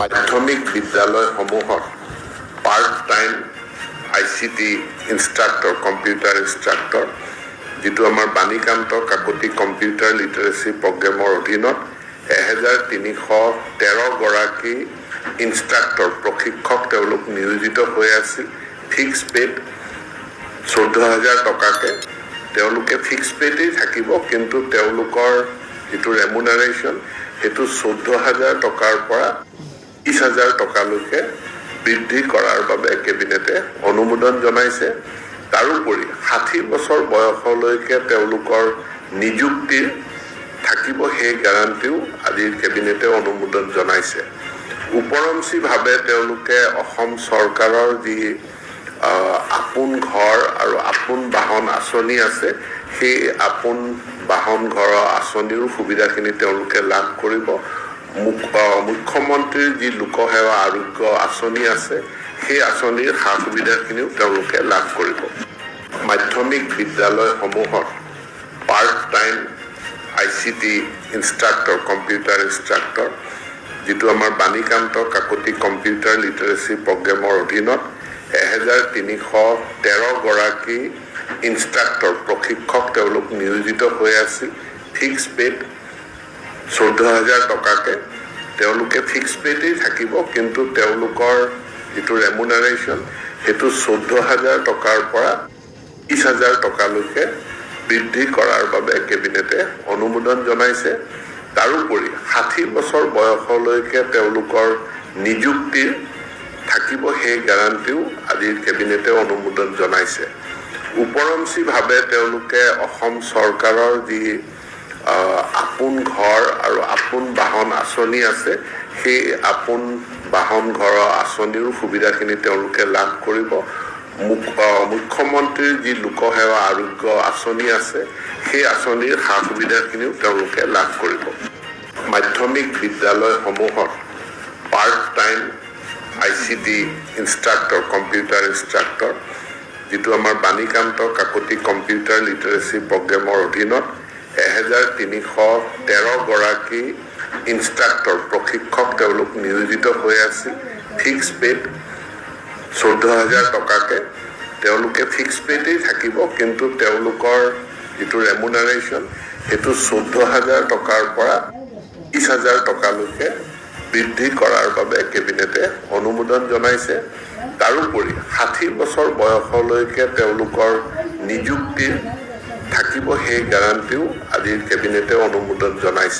মাধ্যমিক বিদ্যালয়সমূহত part time ICT instructor computer instructor যিটো আমাৰ বাণীকান্ত কাকতি কম্পিউটাৰ লিটাৰেচি প্ৰগ্ৰেমৰ অধীনত 1313 গৰাকী ইনষ্ট্ৰাক্টৰ প্ৰশিক্ষক তেওঁলোক নিয়োজিত হৈ আছিল ফিক্স পেড 14000 টকাকে তেওঁলোকে ফিক্স পেডেই থাকিব কিন্তু তেওঁলোকৰ যিটো ৰেমুনাৰেশ্যন হেতু 14000 টকাৰ পৰা 20000 টকালৈকে বৃদ্ধি কৰাৰ বাবে কেবিনেটে অনুমোদন জনাইছে তাৰোপৰি 60 বছৰ বয়সলৈকে তেওঁলোকৰ নিযুক্তিৰ থাকিব সেই গ্যাৰান্টিও আজি কেবিনেটে অনুমোদন জনাইছে উপৰঞ্চিভাৱে তেওঁলোকে অসম চৰকাৰৰ যি আপোন ঘৰ আৰু আপোন বাহন আঁচনি আছে সেই আপোন বাহন ঘৰ আঁচনিৰ সুবিধাখিনি তেওঁলোকে লাভ কৰিব মুখ্যমন্ত্ৰীৰ যি লোকসেৱা আৰোগ্য আঁচনি আছে সেই আঁচনিৰ সা সুবিধাখিনিও তেওঁলোকে লাভ কৰিব মাধ্যমিক বিদ্যালয়সমূহত part time ICT instructor computer instructor যিটো আমাৰ বাণীকান্ত কাকতি কম্পিউটাৰ লিটাৰেচি প্ৰগ্ৰেমৰ অধীনত 1313 গৰাকী ইনষ্ট্ৰাক্টৰ প্ৰশিক্ষক তেওঁলোক নিয়োজিত হৈ আছিল ফিক্স পেড 14000 টকাকে তেওঁলোকে ফিক্স পেডেই থাকিব কিন্তু তেওঁলোকৰ যিটো ৰেমুনাৰেশ্যন হেতু 14000 টকাৰ পৰা 20000 টকালৈকে বৃদ্ধি কৰাৰ বাবে কেবিনেটে অনুমোদন জনাইছে তাৰোপৰি 60 বছৰ বয়সলৈকে তেওঁলোকৰ নিযুক্তিৰ থাকিব সেই গ্যাৰান্টিও আজি কেবিনেটে অনুমোদন জনাইছে উপৰঞ্চিভাৱে তেওঁলোকে অসম চৰকাৰৰ যি আপোন ঘৰ আৰু আপোন বাহন আঁচনি আছে সেই আপোন বাহন ঘৰ আঁচনিৰ সুবিধাখিনি তেওঁলোকে লাভ কৰিব মুখ্যমন্ত্ৰীৰ যি লোকসেৱা আৰোগ্য আঁচনি আছে সেই আঁচনিৰ সা সুবিধাখিনিও তেওঁলোকে লাভ কৰিব মাধ্যমিক বিদ্যালয়সমূহত part time ICT instructor computer instructor যিটো আমাৰ বাণীকান্ত কাকতি কম্পিউটাৰ লিটাৰেচি প্ৰগ্ৰেমৰ অধীনত 1313 গৰাকী ইনষ্ট্ৰাক্টৰ প্ৰশিক্ষক তেওঁলোক নিয়োজিত হৈ আছিল ফিক্স পেড 14000 টকাকে তেওঁলোকে ফিক্স পেডেই থাকিব কিন্তু তেওঁলোকৰ যিটো ৰেমুনাৰেশ্যন হেতু 14000 টকাৰ পৰা 20000 টকালৈকে বৃদ্ধি কৰাৰ বাবে কেবিনেটে অনুমোদন জনাইছে তাৰোপৰি 60 বছৰ বয়সলৈকে তেওঁলোকৰ নিযুক্তিৰ থাকিব সেই গ্যাৰান্টিও আজি কেবিনেটে অনুমোদন জনাইছে